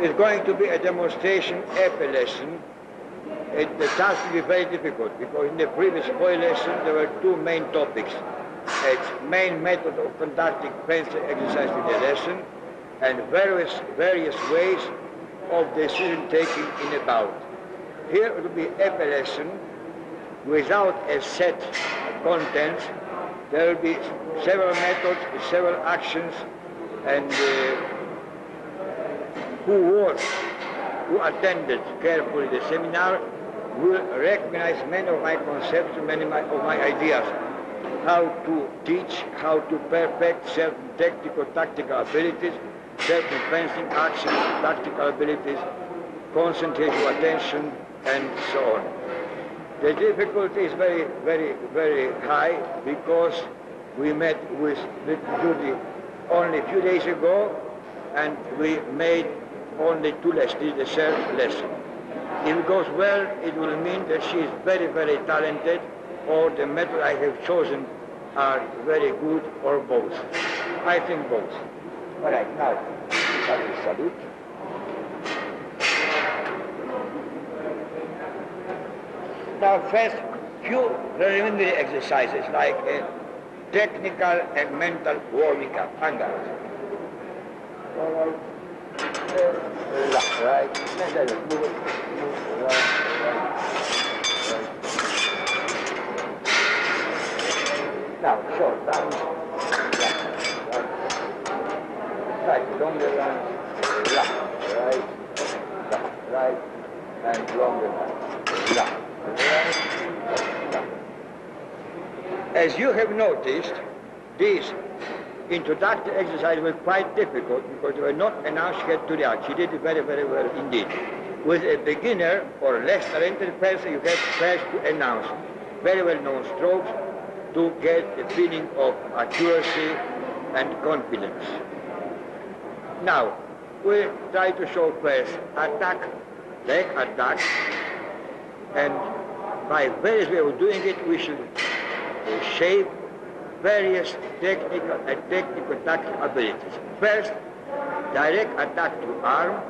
It's going to be a demonstration EP lesson. The task will be very difficult because in the previous FOI lesson there were two main topics. Its main method of conducting pencil exercise in the lesson and various ways of decision taking in a bout. Here it will be EP lesson without a set content. There will be several methods, several actions, and who attended carefully the seminar will recognize many of my concepts, many of my ideas. How to teach, how to perfect certain tactical abilities, certain fencing actions, tactical abilities, concentration, attention, and so on. The difficulty is very, very, very high because we met with Judy only a few days ago and we made only 2 lessons. This is the third lesson. If it goes well, it will mean that she is very, very talented, or the method I have chosen are very good, or both. I think both. All right, now, I will salute. Now, first, few preliminary exercises like a technical and mental warming up. Hang on. All right. Left, right. Move it. Move right. Now, short runs. Right, longer runs. Left, right, and longer runs. Left. As you have noticed, these introductory exercises were quite difficult because they were not announced yet to react. She did it very, very well indeed. With a beginner or less talented person, you have first to announce very well-known strokes to get a feeling of accuracy and confidence. Now, we'll try to show first attack, leg attack, and by various ways of doing it, we should shape various technical and tactical abilities. First, direct attack to arm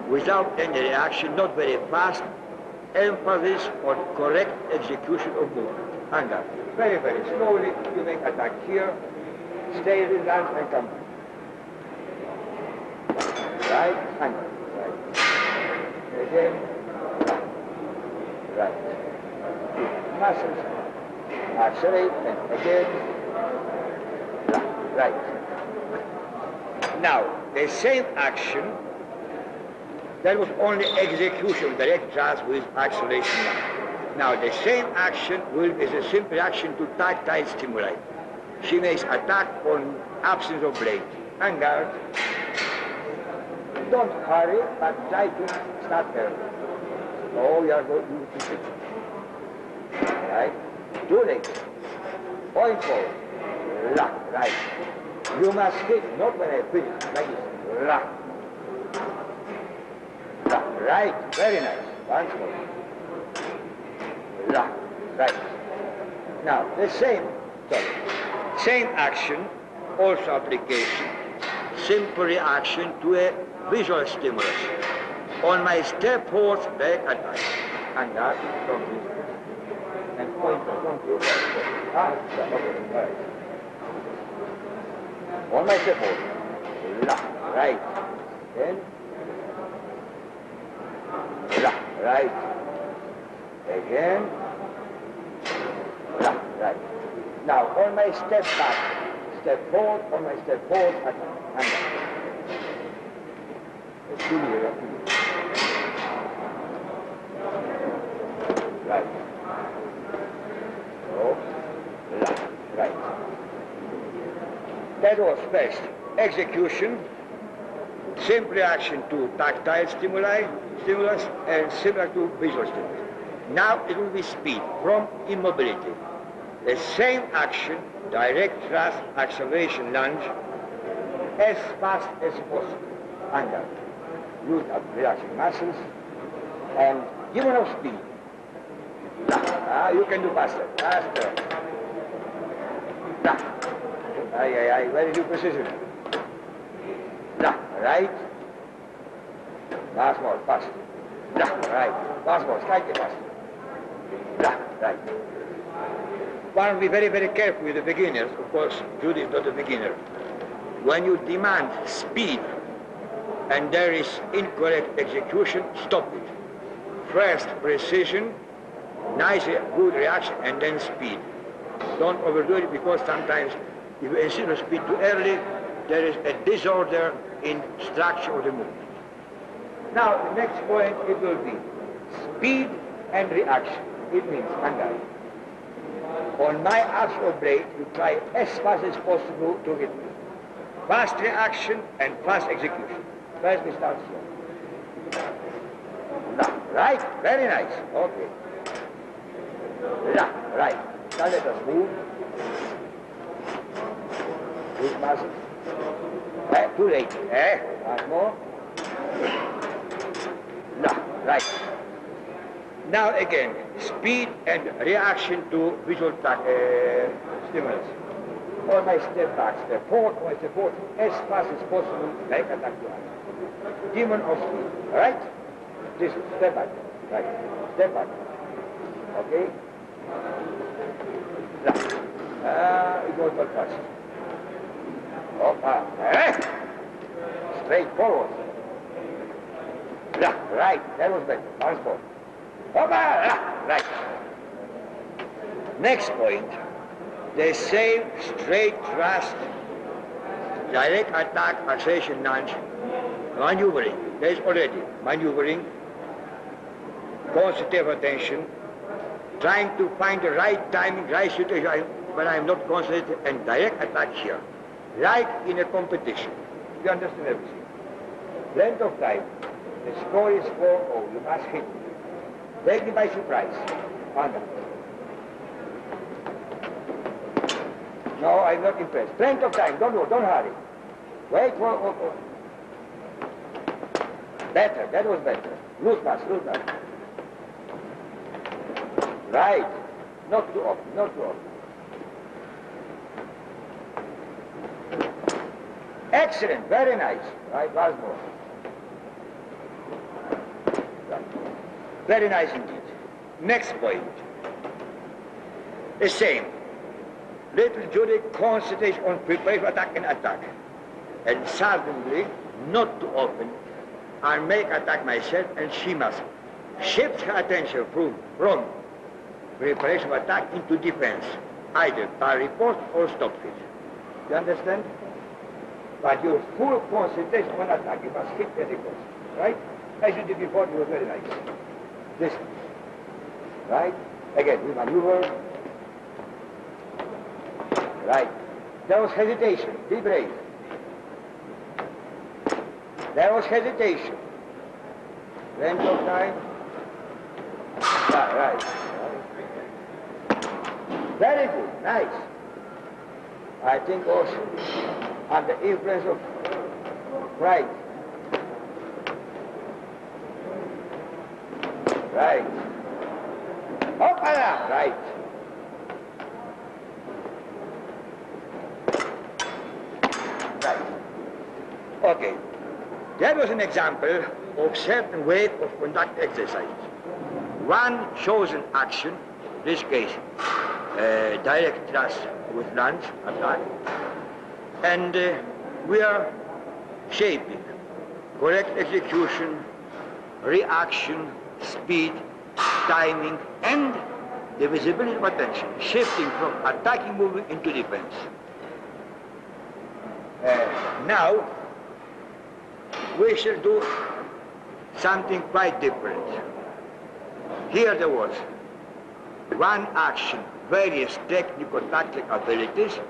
without any reaction, not very fast, emphasis on correct execution of movement. Hang on. Very, very slowly, you make attack here, stay in hand and come back. Right, hang on. Right. Again. Right. Muscles. Accelerate and again. Right. Now, the same action, that was only execution, direct thrust with acceleration. Now, the same action is a simple action to tactile stimuli. She makes attack on absence of blade. Hang guard. Don't hurry, but try to start early. Oh, you are going to sit. Right? 2 legs. Point forward. Lock. Right. You must hit, not when I finish, like this. Lock. Lock. Right. Very nice. Once more. Lock. Right. Now, the same action, also application, simple reaction to a visual stimulus. On my step forward, leg attack. And that from this. And point from your right. On my step forward. Left, right. Then left, right. Again. Left, right. Now on my step back, step forward, on my step forward, and back. Right. So, left, right. That was first. Execution, simple reaction to tactile stimulus, and similar to visual stimulus. Now it will be speed from immobility. The same action, direct thrust, acceleration, lunge, as fast as possible. Under. Use up relaxing muscles and give enough speed. You can do faster. Very good precision. Right. Once more, fast. Right. Once more, slightly faster. Right. One will be very, very careful with the beginners. Of course, Judy is not a beginner. When you demand speed and there is incorrect execution, stop it. First precision, nice, good reaction, and then speed. Don't overdo it, because sometimes if you insist on speed too early, there is a disorder in structure of the movement. Now, the next point, it will be speed and reaction. It means, Hungary. On my axe or blade, you try as fast as possible to hit me. Fast reaction and fast execution. First we start slow. Right, very nice. Okay. Right. Now let us move. Good muscle. Too late. One more. Right. Now again, speed and reaction to visual stimulus. On my step back, step forward, or step forward, as fast as possible, like attack to eye. Demon of speed, right? This is step back, right? Step back. Okay? It goes not fast. Straight forward. Right, that was better. Once more. Right. Next point, the same straight thrust, direct attack, acceleration, lunge, maneuvering. There is already maneuvering, concentrative attention, trying to find the right timing, right situation when I am not concentrated, and direct attack here, like in a competition. You understand everything. Length of time, the score is 4-0, you must hit me. Take me by surprise. Under. No, I'm not impressed. Plenty of time, don't hurry. Wait for. Better, that was better. Loose pass. Right. Not too often. Excellent, very nice. Right, once more. Right. Very nice indeed. Next point. The same. Little Judy concentrates on preparation for attack. And suddenly, not too often, I make attack myself, and she must shift her attention from preparation for attack into defense, either by report or stop it. You understand? But your full concentration on attack, you must hit at the cost, right? As you did before, it was very nice. This, right? Again, we maneuver. Right. There was hesitation. Be brave. There was hesitation. Length of time. Right. Very good. Nice. I think also under influence of pride. Right. Hoppala! Right. Okay, that was an example of certain way of conduct exercises. One chosen action, in this case, direct thrust with lunge, attack, and we are shaping correct execution, reaction, speed, timing, and the visibility of attention, shifting from attacking movement into defense. Now, we shall do something quite different. Here there was one action, various technical tactical abilities.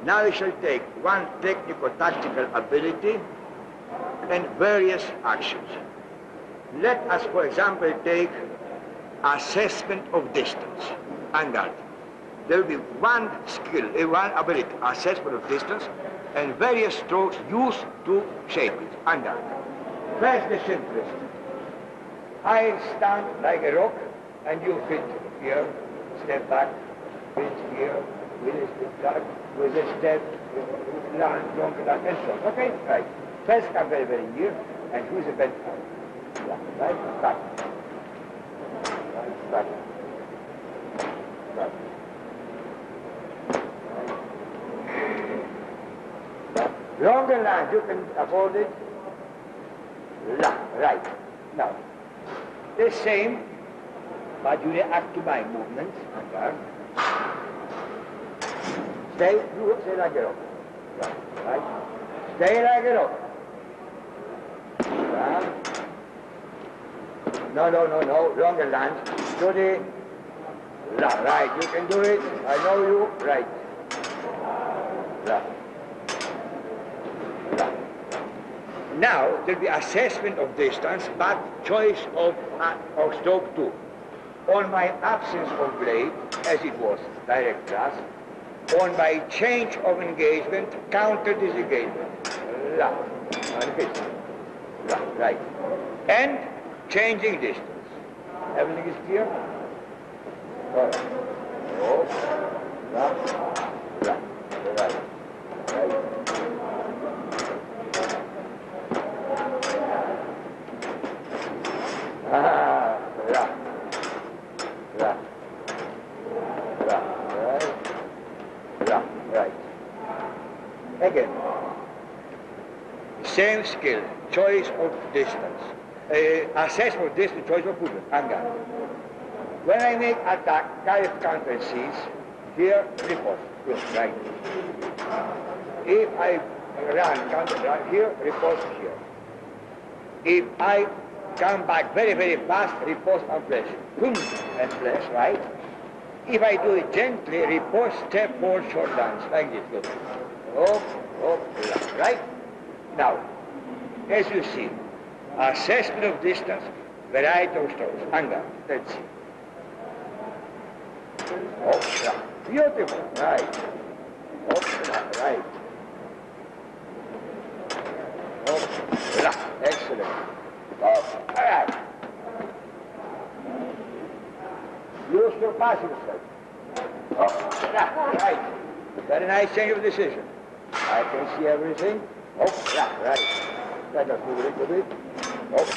Now we shall take one technical tactical ability and various actions. Let us, for example, take assessment of distance, angle. There will be one skill, one ability, assessment of distance, and various strokes used to shape it, angle. First, the simplest. I stand like a rock, and you fit here, step back, fit here, with a step back, with a step, lunge, long, and so on. Okay? Right. First come very, very near, and who's a bent arm. Right, start. Right, start. Start. Longer lines, you can afford it. Right. Now, the same, but you react to my movements. Stay like a rock. Right. Stay like a rock. No. Longer lines. Do the right. You can do it. I know you. Right. Now there'll be assessment of distance, but choice of stroke too. On my absence of blade, as it was direct thrust, on my change of engagement, counter disengagement. Right. And changing distance. Everything is clear? Right. Right. Again, same skill, choice of distance, assessment of distance, choice of movement, anger. When I make attack, carry counter seize, here, riposte, right. If I run, counter run, here, riposte here. If I come back very, very fast, riposte and flash, boom, and flash, right? If I do it gently, riposte, step forward, short dance, like this, look. Right? Now, as you see, assessment of distance, variety of strokes, anger, let's see. Beautiful, right. Right. Excellent. All right. Use your passive self. Right. Very nice change of decision. I can see everything. Right. Let us move a little bit. Right.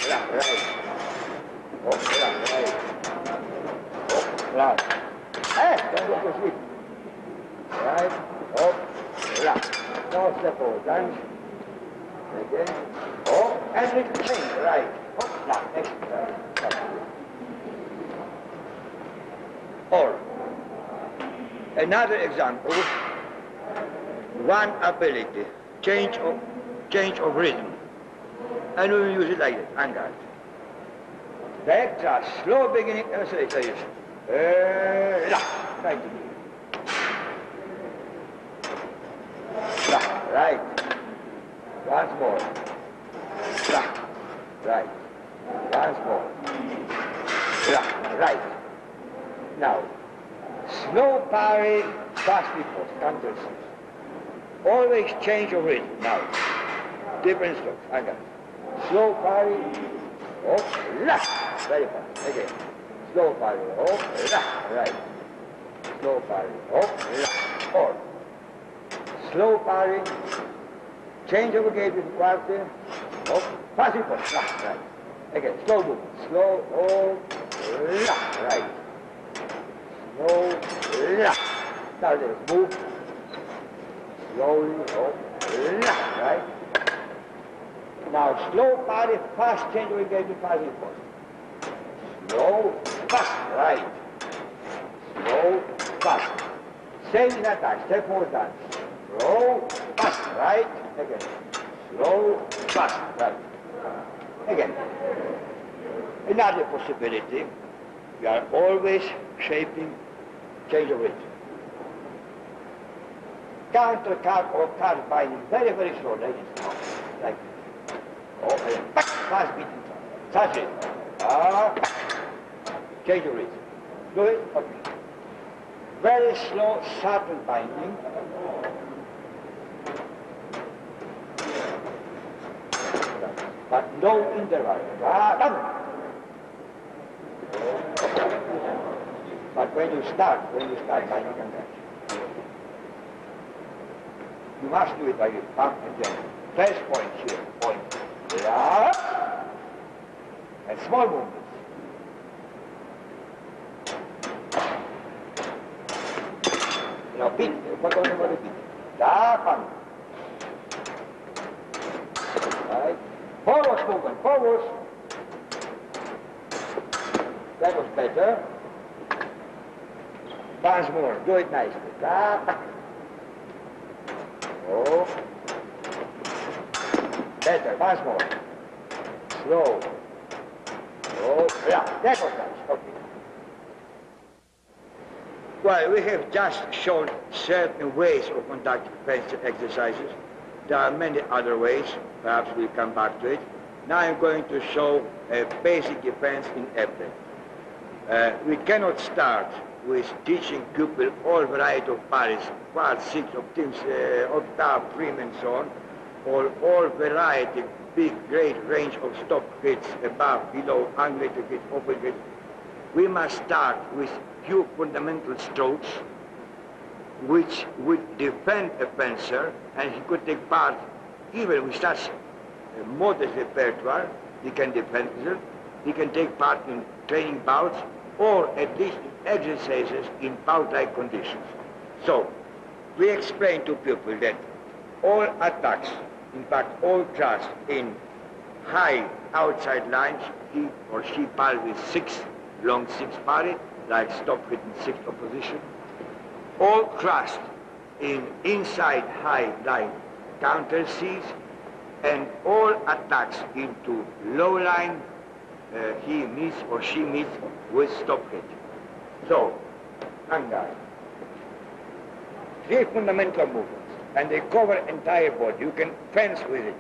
Right. Hey, don't go to sleep. Right. No step forward. Dance. Again. And little change. Right. Excellent. Or, another example, one ability, change of rhythm. And we will use it like that, anger. Direct thrust, slow beginning, acceleration. Right. Right. Once more. Right. Once more. Right. Now, slow parry, fast riposte, counter seize. Always change of rhythm. Now, different strokes. Again. Slow parry, very fast. Again. Slow parry, right. Slow parry, or. Slow parry, change of engagement, quarter, fast riposte, right. Again, slow movement. Slow, right. Now let's move slowly, right? Now slow parry, fast change of engagement, fast riposte. Slow, fast, right. Slow, fast. Same in attack, step forward dance. Slow, fast, right? Again. Slow, fast, right. Again. Another possibility, we are always shaping change of rhythm. Counter card or card binding very, very slow, like this now. Like this. Fast beating. Touch it. Change of rhythm. Do it? Okay. Very slow, subtle binding. But no interval. But when you start binding and that, you must do it like a pump and then. First point here, point. and small movements. Now beat, repeat. Dapan. Right. Forward movement, forward. That was better. Once more, do it nicely. Dapan. Oh. Better, once more. Slow. Oh, yeah, that was nice. Okay. Well, we have just shown certain ways of conducting defense exercises. There are many other ways. Perhaps we'll come back to it. Now I'm going to show a basic defense in airplane. We cannot start with teaching pupils all variety of parries, quad, six, octaves, octave, trim, and so on, or all variety, big, great range of stop hits, above, below, angulated hits, open hits. We must start with few fundamental strokes which would defend a fencer, and he could take part even with such a modest repertoire. He can defend himself, he can take part in training bouts, or at least in exercises in bout-like conditions. So, we explain to people that all attacks, in fact all thrusts in high outside lines, he or she parry with long six parry, like stop hit in sixth opposition. All thrust in inside high line counter Cs, and all attacks into low line, he meets or she meets with stop hit. So, hang-guard. Three fundamental movements, and they cover entire body. You can fence with it.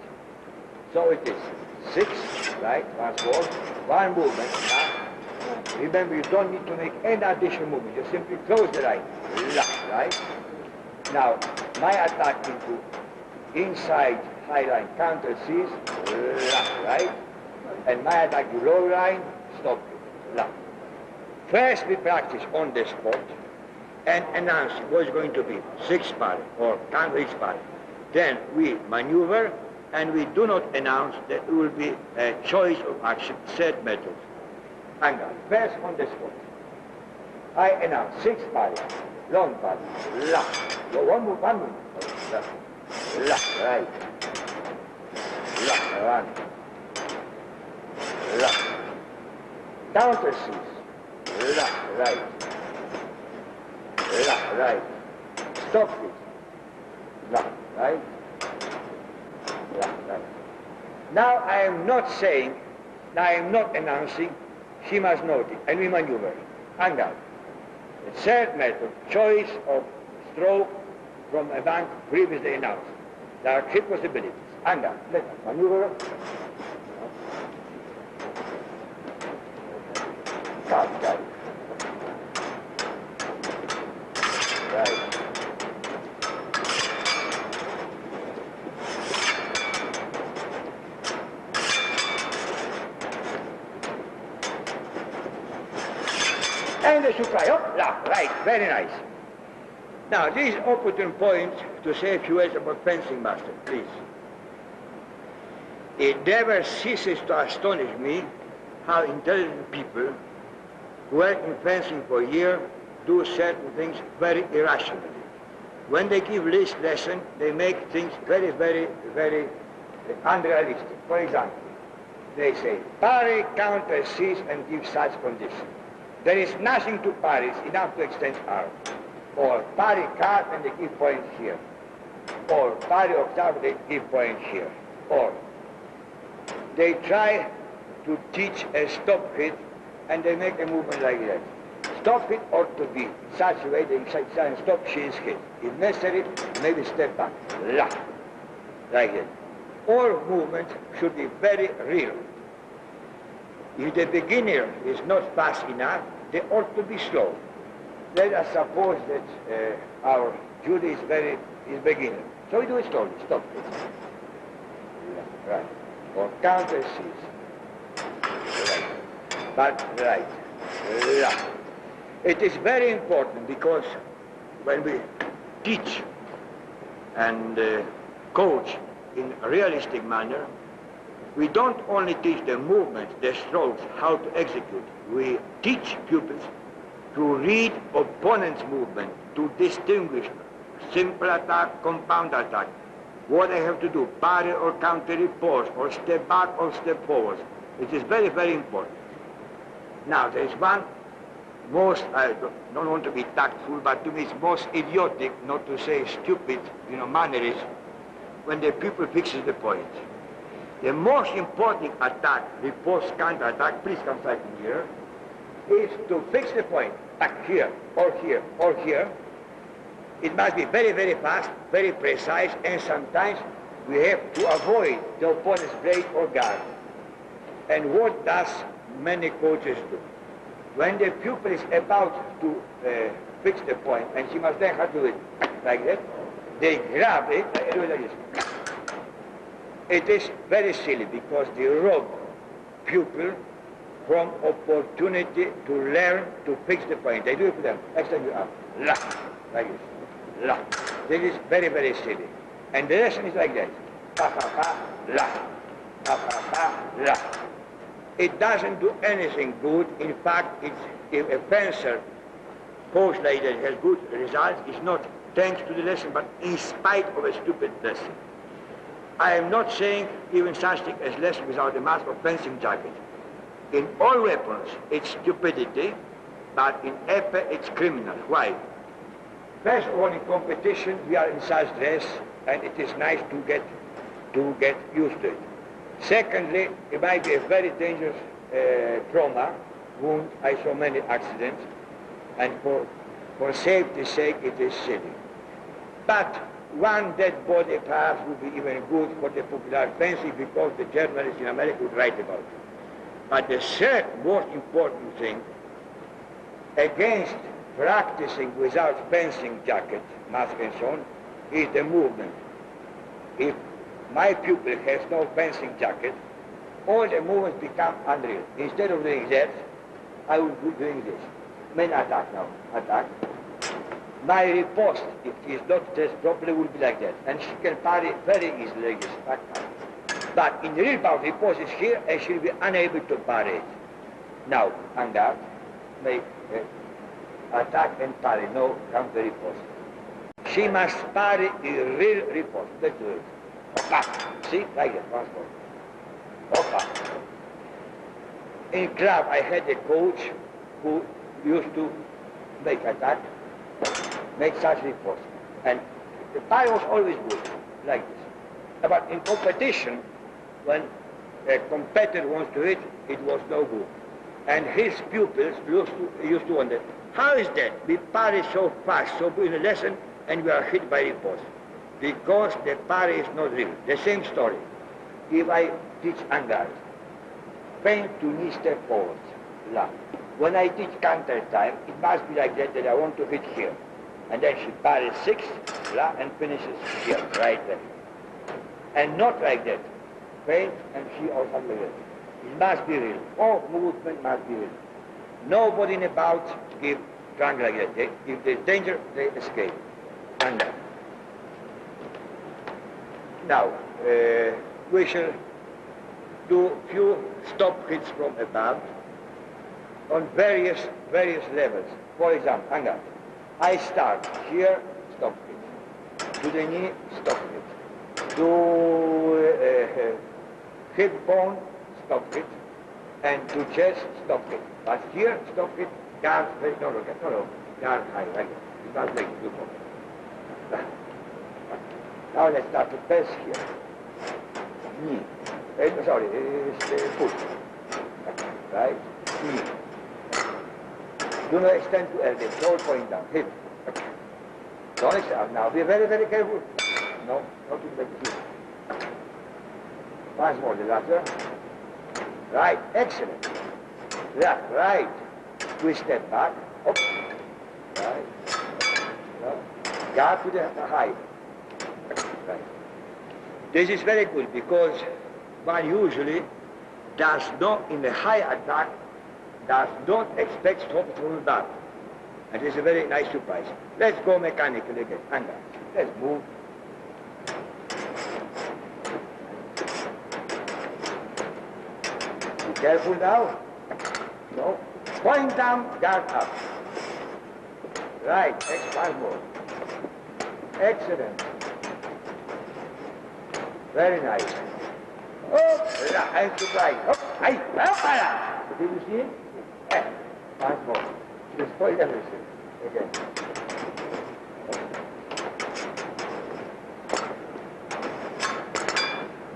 So it is 6, right, once more, one movement. Now, remember, you don't need to make any additional movement. You simply close the right, right? Now, my attack into inside high line counter Cs, right? And my attack to low line, stop, First, we practice on the spot and announce what's going to be 6 parry or counter 6 parry. Then we maneuver, and we do not announce that it will be a choice of action, set methods. Hang on. First on the spot. I announce 6 parry, long parry, So one move, right. One. Counter Cs, right. Right. Stop it. Right. Right. Now I am not saying, I am not announcing, she must note it, and we maneuver. Hang on. The third method, choice of stroke from a bank previously announced. There are 3 possibilities. Hang on. Let us maneuver. Got it. Right. And they should try up, right, very nice. Now, this is opportune point to say a few words about fencing master, please. It never ceases to astonish me how intelligent people who work in fencing for a year do certain things very irrationally. When they give this lesson, they make things very, very, very unrealistic. For example, they say, parry, counter, seize, and give such conditions. There is nothing to parry, it's enough to extend arm. Or parry card and they give point here. Or parry octave, they give point here. Or they try to teach a stop hit and they make a movement like that. Stop hit ought to be such a way that you can stop she's hit. If necessary, maybe step back. Like that. All movement should be very real. If the beginner is not fast enough, they ought to be slow. Let us suppose that our Judy is beginner. So we do it slowly, stop it. Right. Or counter seize. Right. But right. It is very important because when we teach and coach in a realistic manner, We don't only teach the movements, the strokes, how to execute. We teach pupils to read opponent's movement, to distinguish simple attack, compound attack, what they have to do, parry or counter repose, or step back or step forward. It is very, very important. Now, there is one most, I don't want to be tactful, but to me it's most idiotic, not to say stupid, mannerism, when the pupil fixes the point. The most important attack, repose, counter attack, please come back here, is to fix the point, back here, or here, or here. It must be very, very fast, very precise, and sometimes we have to avoid the opponent's blade or guard. And what does many coaches do? When the pupil is about to fix the point, and she must then have to do it like that, they grab it and do it like this. It is very silly because they rob pupil from opportunity to learn to fix the point. They do it for them. Next time you up, la, like this, la. This is very, very silly. And the lesson is like that. Pa, pa, pa, la. Pa, pa, pa, la. It doesn't do anything good. In fact, if a fencer coach like that has good results, it's not thanks to the lesson, but in spite of a stupid lesson. I am not saying even such thing as lesson without a mask or fencing jacket. In all weapons, it's stupidity, but in épée, it's criminal. Why? First of all, in competition, we are in such dress, and it is nice to get used to it. Secondly, it might be a very dangerous trauma, wound. I saw many accidents, and for safety's sake, it is silly. But one dead body perhaps would be even good for the popular fencing because the journalists in America would write about it. But the third most important thing against practicing without fencing jacket, mask and so on, is the movement. If my pupil has no fencing jacket, all the movements become unreal. Instead of doing that, I will be doing this. Main attack now, attack. My riposte, if she is not dressed properly, will be like that. And she can parry very easily like this. But in the real power, riposte is here, and she will be unable to parry it. Now, en garde, make attack and parry, no counter riposte. She must parry in real riposte. Let's do it. Opa. See, like that, once more. Opa. In club, I had a coach who used to make attack, make such riposte. And the parry was always good, like this. But in competition, when a competitor wants to hit, it was no good. And his pupils used to wonder, how is that? We parry so fast, so good in a lesson, and we are hit by riposte. Because the parry is not real. The same story. If I teach en garde, feint to knee step forward, la. When I teach counter time, it must be like that I want to hit here. And then she parries 6, la, and finishes here, right there. And not like that. Feint and she or something like that. It must be real. All movement must be real. Nobody in about give trunk like that. If there's danger, they escape. And now, we shall do few stop hits from above on various levels. For example, en garde. I start here, stop hit. To the knee, stop hit. To hip bone, stop hit. And to chest, stop hit. But here, stop hit, guard, no, guard high, like it. You can't make it before. Now let's start to press here. Knee. Foot. Right? Knee. Do not extend to elbow. It's all point down. Hip. Don't extend. Now be very, very careful. No, not to make it. Once more, the latter. Right. Excellent. Left. Right. Twist step back. Up. Right. Left. Guard to the high. Right. This is very good because one usually does not, in the high attack, does not expect stop from above. And this is a very nice surprise. Let's go mechanically again. En garde. Let's move. Careful now. No. Point down, guard up. Right, expand more. Excellent. Very nice. Oh, hands to right. Oh, did you see it? Once more. Destroy everything. Again.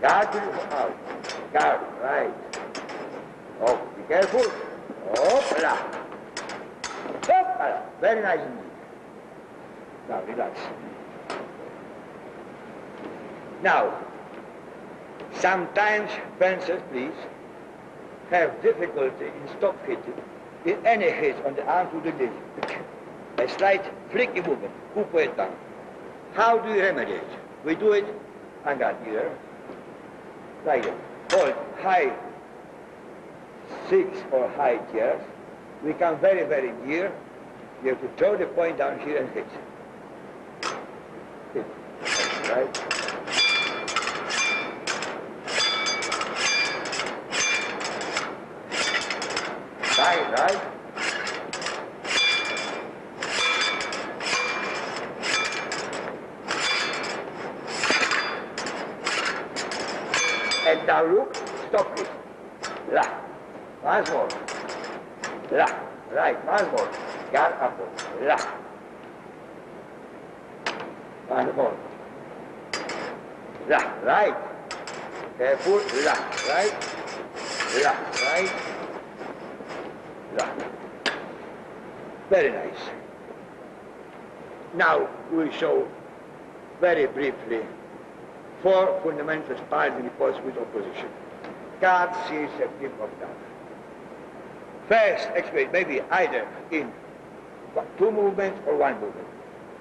Guard out. Guard, right. Oh, be careful. Hoppla. Hoppla. Very nice indeed. Now, relax. Now, sometimes fencers, please, have difficulty in stop hitting in any hit on the arm to the leg. A slight flicky movement, up and down. How do you remedy it? We do it, I got here, like that. Hold high 6 or high tiers. We come very, very near. You have to throw the point down here and hit. Hit. Right? Right? And now look, stop it. La. Once more. La. Right, once more. Guard upward. La. Once more. La. Right. Careful. La. Right. La. Right. Very nice. Now we show very briefly 4 fundamental sparring reports with opposition. Guard sees a tip of that. First, explain maybe either in 2 movements or 1 movement.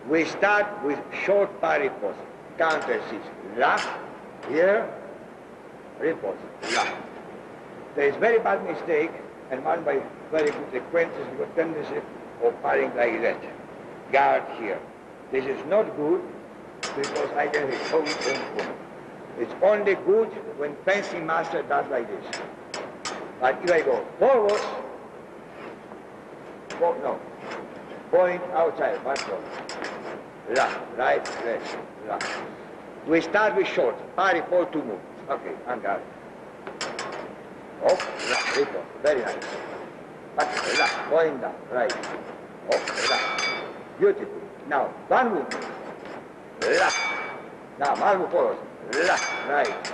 We start with short par riposte. Counter sees la, here, riposte, la. There is very bad mistake, and one by very good acquaintance with tendency of parrying like that. Guard here. This is not good because I can hit boom, boom, boom. It's only good when fencing master does like this. But if I go forward, no, point outside, much more. La, right, left, la. We start with short, parry for 2 moves. Okay, and guard. Oh, la, report, very nice. But la, going down, right. Oh, la. Beautiful. Now, 1 move. La. Now, 1 move forward. La, right.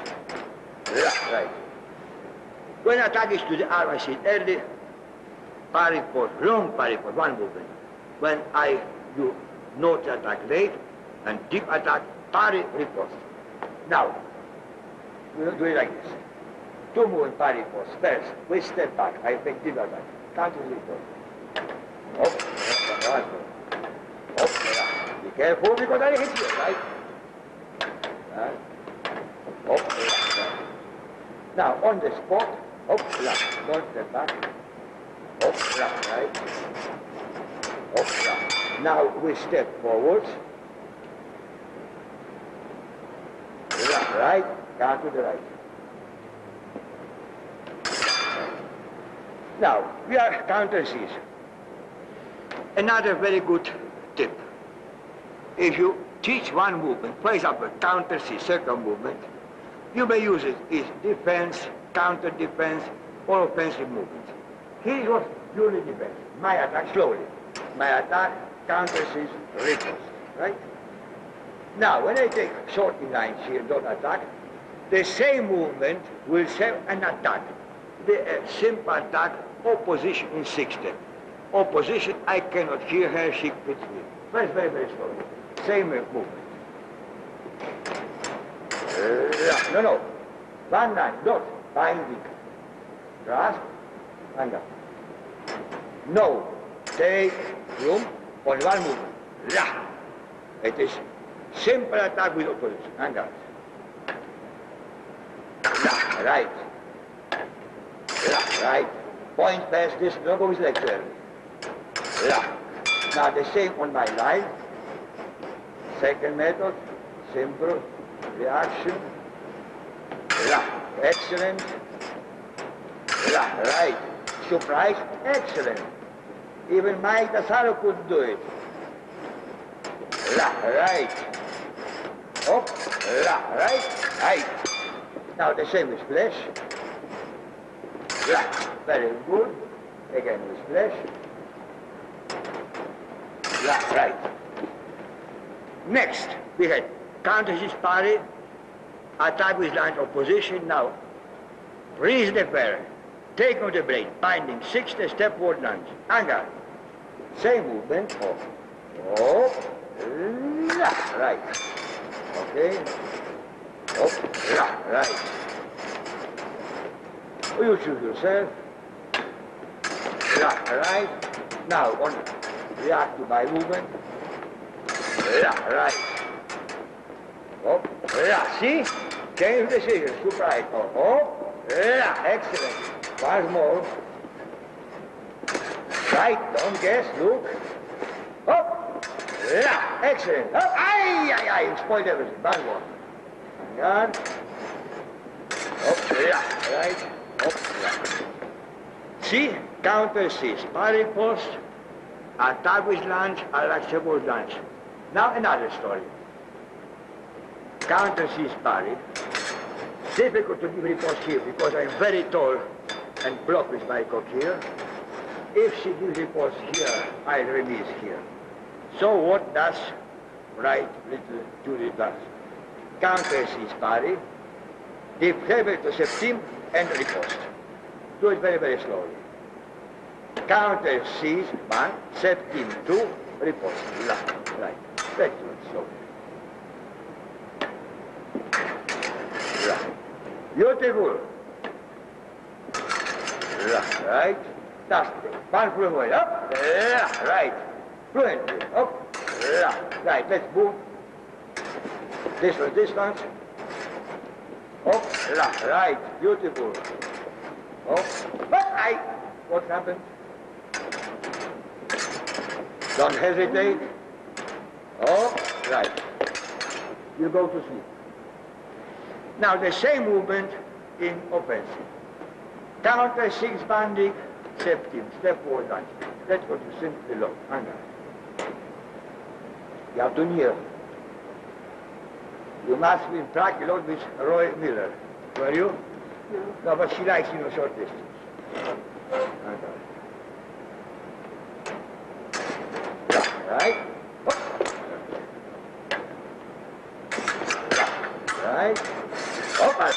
La, right. When attack is to the arm, I see early, parry for, long parry for 1 movement. When I do not attack late, and deep attack, parry, riposte. Now, we do it like this. 2 movement parry force. First, we step back. I think deep attack. Counter riposte. Oh, oh, be careful because I hit you, right? Oh, right. Now, on the spot, don't step back. Right. Now we step forward. Right, down to the right. Now, we are counter seize. Another very good tip. If you teach 1 movement, for example, counter seize, circle movement, you may use it as defense, counter defense, or offensive movement. Here is what purely defense. My attack slowly. My attack, counter seize, riposte, right? Now, when I take short in lines here, don't attack, the same movement will have an attack. The simple attack, opposition in 6 steps. Opposition, I cannot hear her, she quits me. Very, very, very slowly. Same movement. No. 1 line, dot, binding. Grasp, hang up. No, take room on 1 movement. La. It is simple attack with opposition. Hang up. La, right. La, right. Point past this, don't go with lecture. La. Now the same on my line. Second method, simple, reaction. La. Excellent. Right. Surprise. Excellent. Even Mike Dasaro could do it. Right. Up. Right. Right. Now the same with flesh. Very good. Again with flesh. Right. Next, we had counter this parry, attack with line of position. Now, raise the pair, take on the blade, binding, 60 step forward lunge, anger. Same movement, up, right. Okay, up, right. You choose yourself, right. Now, on react to my movement, right. Up, see? Change decision, super right. Up, excellent. Once more. Right, don't guess, look. Up, excellent. Up, you spoiled everything. Once more. Hang on. Up, right. Up, right. See? Counter seize. Parry post. Attack with lunge, attack with lunge. Now another story. Counter seize parry. Difficult to give riposte here because I'm very tall and blocked with my cock here. If she gives riposte here, I'll release here. So what does right little Julie does? Counter seize parry, defable to septim and riposte. Do it very, very slowly. Counter seize, 1, septim, 2, riposte. Right. Let's do it slowly. Right. Beautiful. Right. That's it. One fluent. Up. Right. Fluently. Up. Right. Let's move. Distance. Up. Right. Beautiful. Up. What happened? Don't hesitate. Oh, right. You go to sleep. Now the same movement in offensive. Counter six banding, septim, step forward lunge. Let's go to simply low. Hang on. You have to kneel. You must be in practice with Roy Miller. Were you? No, but she likes short distance. Hang on. Right? Right? Up, right.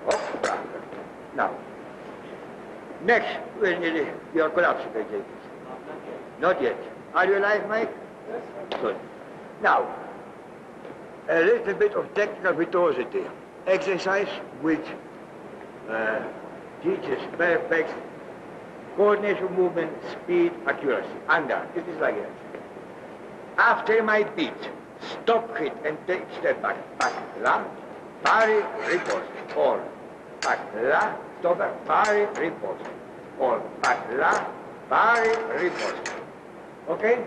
Up, right. Now, next, when you're collapsing, I take it. Not yet. Are you alive, Mike? Yes. Good. Now, a little bit of technical virtuosity. Exercise which teaches perfect coordination, movement, speed, accuracy. Under. It is like that. After my beat, stop hit and take step back. Back, la, parry, riposte. Or back, la, stop back, parry, riposte. Or back, la, parry, riposte. Okay?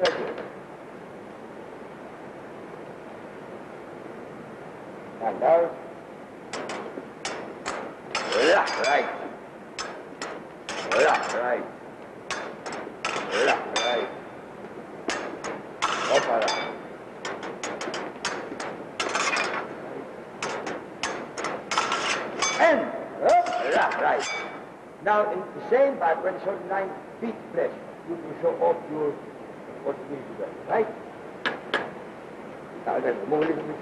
That's it. And out. Right. Right. Right. Opera. And right. Now in the same part, when certain line feet press, you can show off your what you need to do. Right? Now then move a little bit.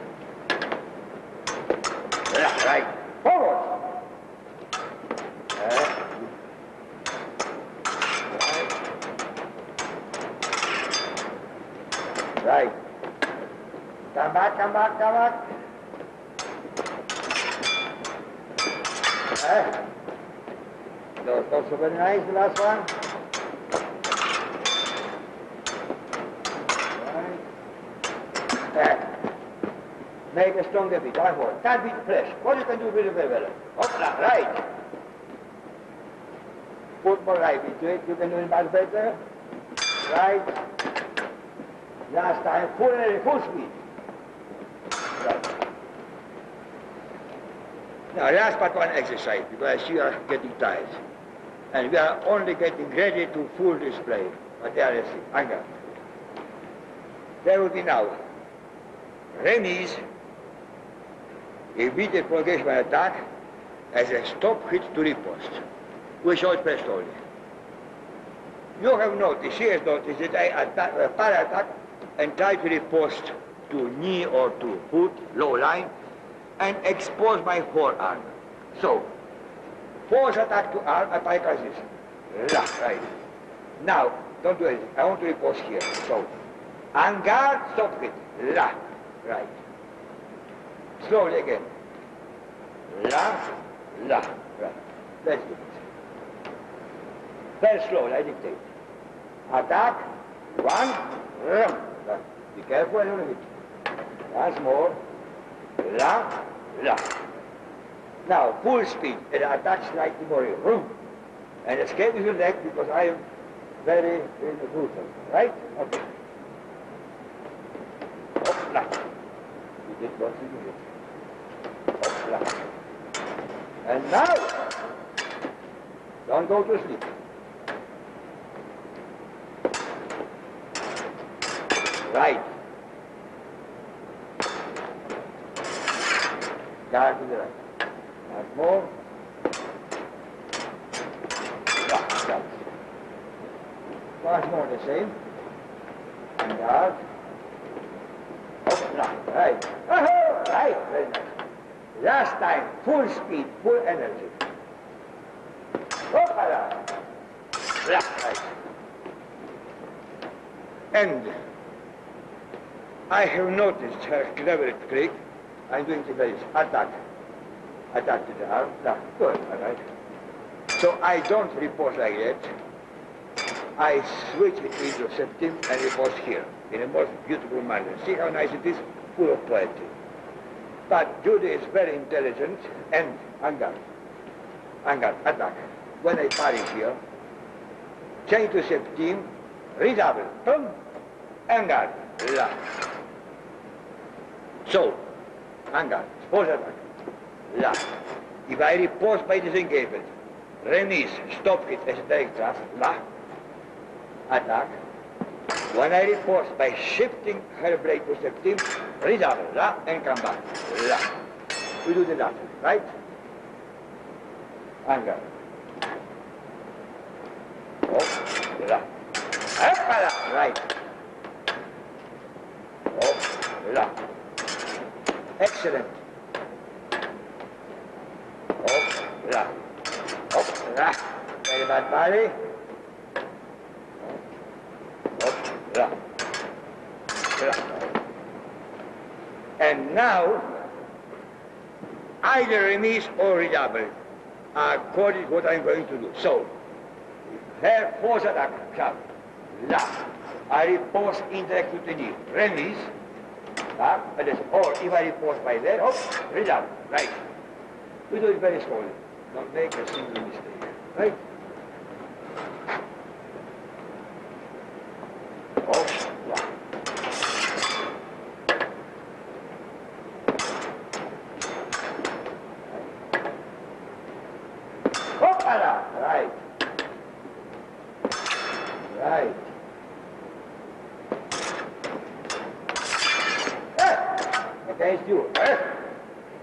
Right. Forward. Right. Come back. That was also very nice, the last one. Right. Make a stronger beat. Can't beat fresh. What you can do very, very well. Right. Put more right into it. You can do it much better. Right. Last time, full speed. Right. Now, last but one exercise, because I see you are getting tired. And we are only getting ready to full display. But there is anger. There will be now remise, immediate prolongation by attack, as a stop hit to riposte. We shall press slowly. You have noticed, she has noticed that I para attack and try to riposte to knee or to foot, low line, and expose my forearm. So, force attack to arm, I pike as this. Right. Now, don't do anything. I want to riposte here. So, en garde, stop hit. Right. Slowly again. Right. Let's do it. Very slowly, I dictate. Attack, one, be careful, I don't hit. Once more. Now, full speed, and attack slightly more, and escape with your leg because I am very brutal, right? Okay. You did what you did. And now, don't go to sleep. Right. Guard to the right. Once more. Once more the same. And guard. Right. Oh, right. Very nice. Last time, full speed, full energy. Right. And I have noticed her clever trick. I'm doing the very attack. Attack to the arm. Good, all right. So I don't riposte like that. I switch it into septim and riposte here in a most beautiful manner. See how nice it is? Full of poetry. But Judy is very intelligent and en garde, attack. When I parry here, change to septim, redouble, boom, en garde, So, en garde, force attack, If I riposte by disengagement, remise, stop it as a direct thrust, attack. When I riposte by shifting her blade to septim, redouble, and come back, We do the latter, right? En garde. Right. Excellent. Very bad body. And now, either remise or redouble, according to what I'm going to do. So, her force attack, sharp, I riposte indirect to the knee, remise, or if I riposte by there, redouble, right. We do it very slowly. Don't make a single mistake, right? Right. Against you.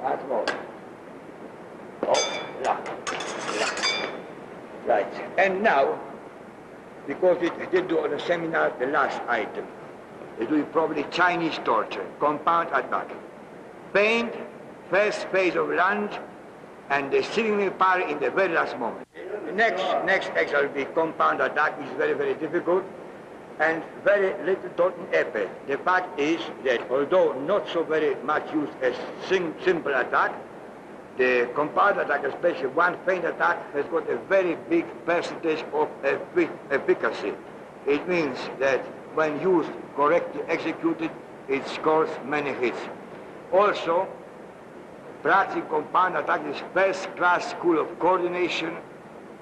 Once more. Right. And now, because we did do on the seminar the last item, we do probably Chinese torture, compound attack. Paint, first phase of lunge, and the seemingly parry in the very last moment. Next exercise will be compound attack, which is very, very difficult, and very little taught in epee. The fact is that although not so very much used as simple attack, the compound attack, especially one feint attack, has got a very big percentage of efficacy. It means that when used correctly executed, it scores many hits. Also, practicing compound attack is first-class school of coordination,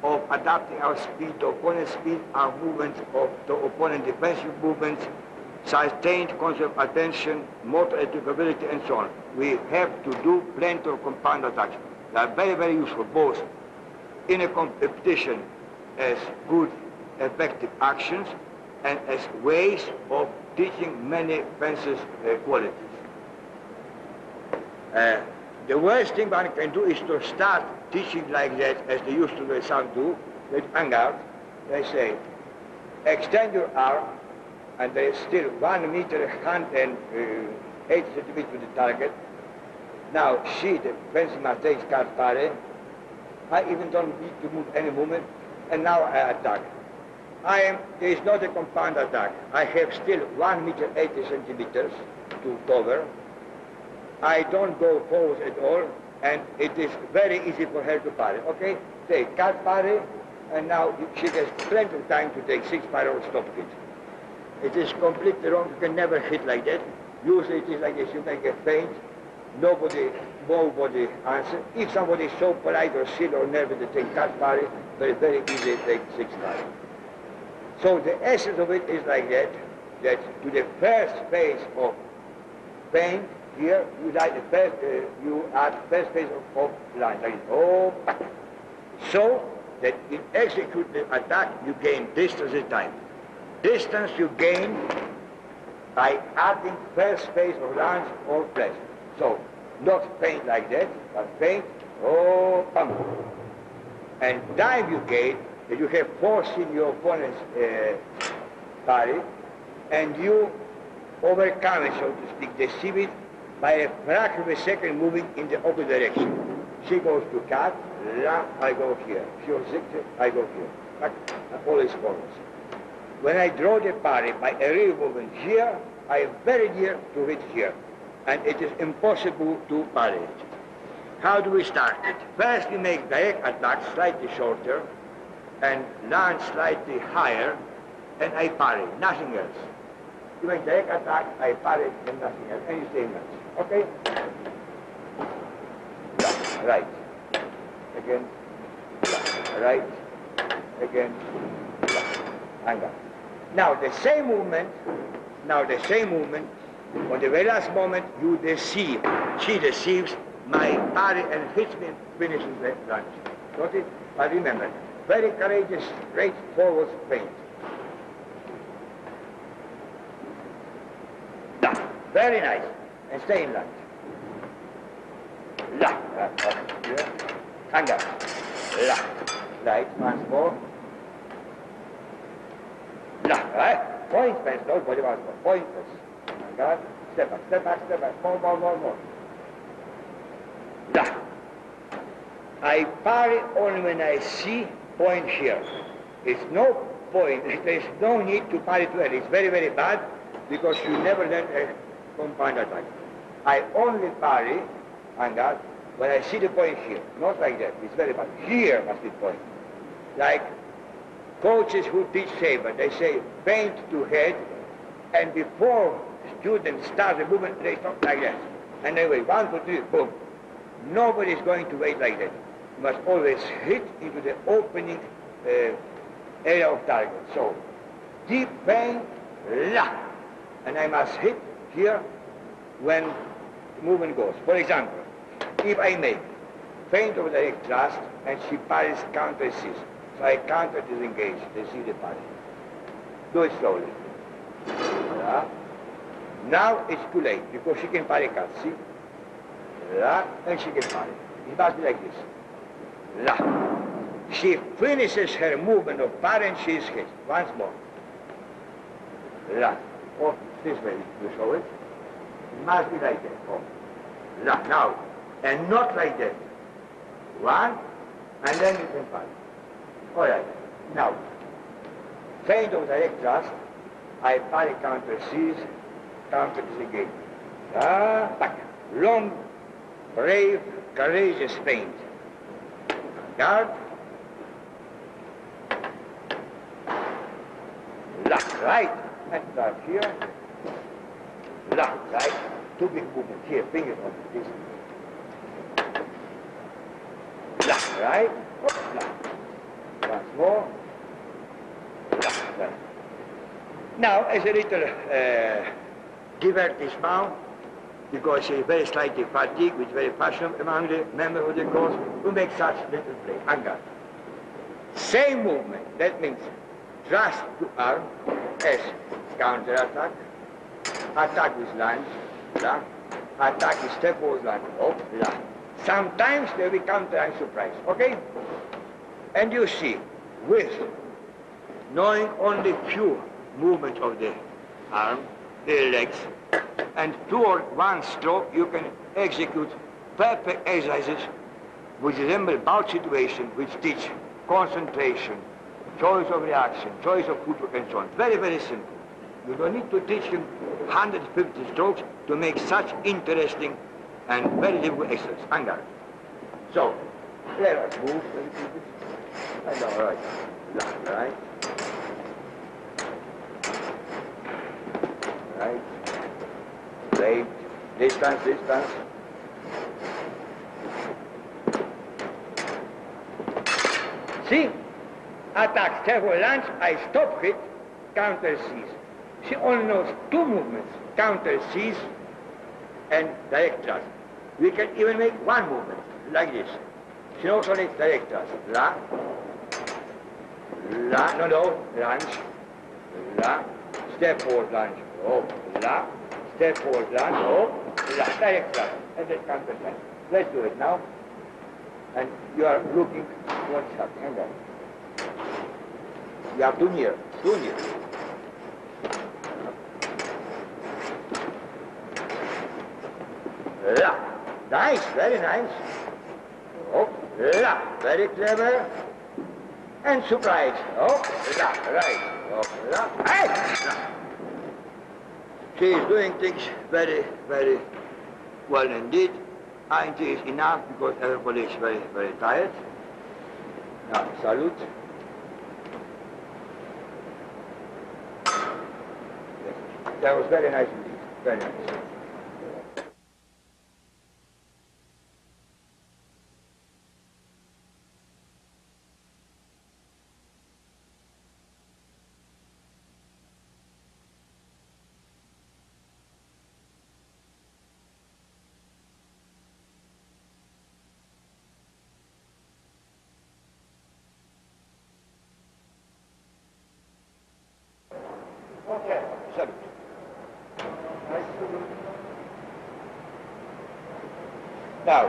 of adapting our speed to opponent's speed, our movements to opponent defensive movements, sustained concept of attention, motor educability, and so on. We have to do plenty of compound attacks. They are very, very useful, both in a competition as good, effective actions and as ways of teaching many fences qualities. The worst thing one can do is to start teaching like that, as they used to do, some do, with hang-out. They say, extend your arm, and there is still 1 meter, 180 centimeters to the target. Now, she, the fencing master, is card pare. I even don't need to move any movement, and now I attack. There is not a compound attack. I have still 1 meter, 80 centimeters to cover. I don't go forward at all, and it is very easy for her to parry. Okay, take card parry, and now she has plenty of time to take 6 parry or stop it. It is completely wrong. You can never hit like that. Usually it is like this. You make a feint. Nobody answers. If somebody is so polite or silly or nervous to take card parry, very, very easy to take 6 parry. So the essence of it is like that, that to the first phase of feint, here, you like the first, you add first phase of line, like this. Oh, so that in execute the attack, you gain distance at time. Distance you gain by adding first phase of lines or press. So, not feint like that, but feint, oh, pump. And time you gain, that you have force in your opponent's parry, and you overcome it, so to speak, deceive it, by a fraction of a second moving in the opposite direction. She goes to cut, I go here. She goes zigzag, I go here. But always follows. When I draw the parry by a real movement here, I am very near to hit here. And it is impossible to parry it. How do we start it? First we make direct attack slightly shorter and land slightly higher, and I parry, nothing else. You make direct attack, I parry, and nothing else, and you stay much. Okay? Right. Again. Right. Again. Hang on. Now the same movement, on the very last moment, you deceive. She deceives my parry and hits me and finishes the lunge. Got it? But remember, very courageous, straightforward feint. Very nice. And stay in lunge. Here. Hang up. Right, once more. Right? Point press, nobody wants more. Point press. Hang up. Step back, step back, step back. More. I parry only when I see point here. It's no point. There is no need to parry to it. It's very, very bad because you never learn a compound attack. I only parry, hang out, when I see the point here. Not like that. It's very bad. Here must be point. Like coaches who teach saber, they say feint to head, and before students start the movement, they stop like that. And they wait, 1, 2, 3, boom. Nobody is going to wait like that. You must always hit into the opening area of target. So, deep feint, and I must hit here when the movement goes. For example, if I make feint of direct thrust and she parries counter assist, so I counter disengage, receive the parry. Do it slowly. Now it's too late because she can parry cut, see? And she can parry. It must be like this. She finishes her movement of parry and she is hit. Once more. Oh, this way you show it. It must be like that. Oh. Now, and not like that. 1, and then you can parry. All right. Now, feint of direct thrust, I parry counter seize, counter disengage. Back. Long, brave, courageous feint. Guard. Right. And start here. Right. 2 big movements here. Fingers on this. Right. Once more. Right. Now, as a little divertissement, because he is very slightly fatigued, which is very fashionable among the members of the course, to make such little play. Angar. Same movement, that means thrust to arm as counter-attack, attack with lunge, la, attack with step forward lunge, up, la. Sometimes there will be counter and surprise, okay? And you see, with knowing only few movements of the arm, the legs, and two or one stroke, you can execute perfect exercises which resemble bout situation, which teach concentration, choice of reaction, choice of footwork, and so on. Very, very simple. You don't need to teach him 150 strokes to make such interesting and very difficult exercise. Angar. So, let us move a little bit. And all right. Left, right. Right. Late. Distance, distance. See? Attack, step or lunge, I stop it, counter seize. She only knows two movements, counter seize and direct thrust. We can even make one movement, like this. She knows only direct thrust. La, la, no, lunge, la, step forward lunge, oh, la, step forward lunge, oh, la, direct thrust, and then counter thrust. Let's do it now. And you are looking what's happening. You are too near, too near. La. Nice, very nice. Oh, la. Very clever. And surprise. Oh, la. Right. Oh, la. Hey! La. She is doing things very, very well indeed. I think it is enough because everybody is very, very tired. Now, salute. Yes. That was very nice indeed. Very nice. Okay, salute. Now,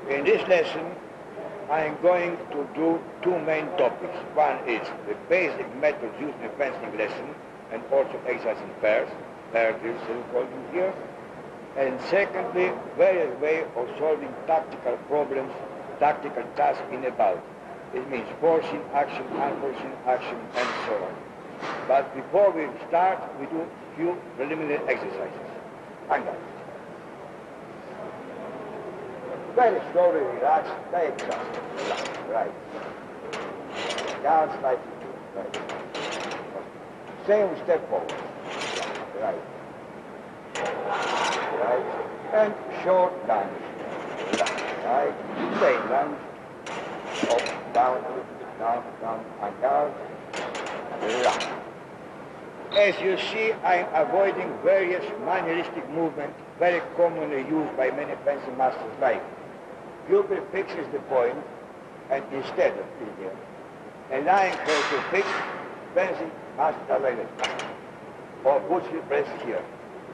in this lesson, I am going to do two main topics. One is the basic methods used in a fencing lesson and also exercise in pairs, pair drills as we call them here. And secondly, various ways of solving tactical problems, tactical tasks in a bout. It means forcing action, unforcing action, and so on. But before we start, we do a few preliminary exercises. Angar. Very slowly relax, direct thrust. Right. Down slightly. Right. Same step forward. Right. Right. And short lunge. Right. Same lunge. Up, down, a little bit, down, and down. As you see, I am avoiding various manieristic movements very commonly used by many fencing masters like pupil fixes the point and instead of here, allowing her to fix, fencing master like that, or puts the press here.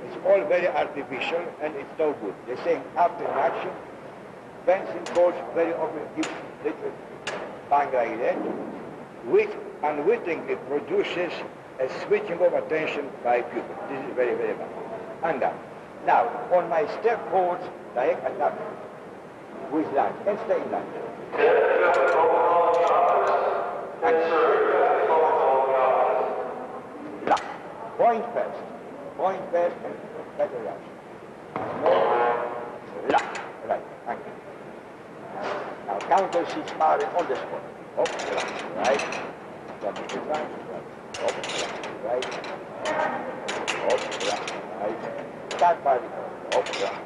It's all very artificial and it's no good. They're saying after an action, fencing coach very often gives little bang like that, which unwittingly produces a switching of attention by pupil. This is very, very bad. And now, on my step forwards, direct attack with lunge, and stay in lunge. And la. Point first, and better lunge. No, la, right, thank you. Now, counter 6 power on the spot. Up, right, right. Up, right. Up, right. Start by the up, right.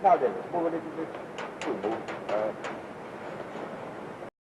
Now then, move a little bit. To move.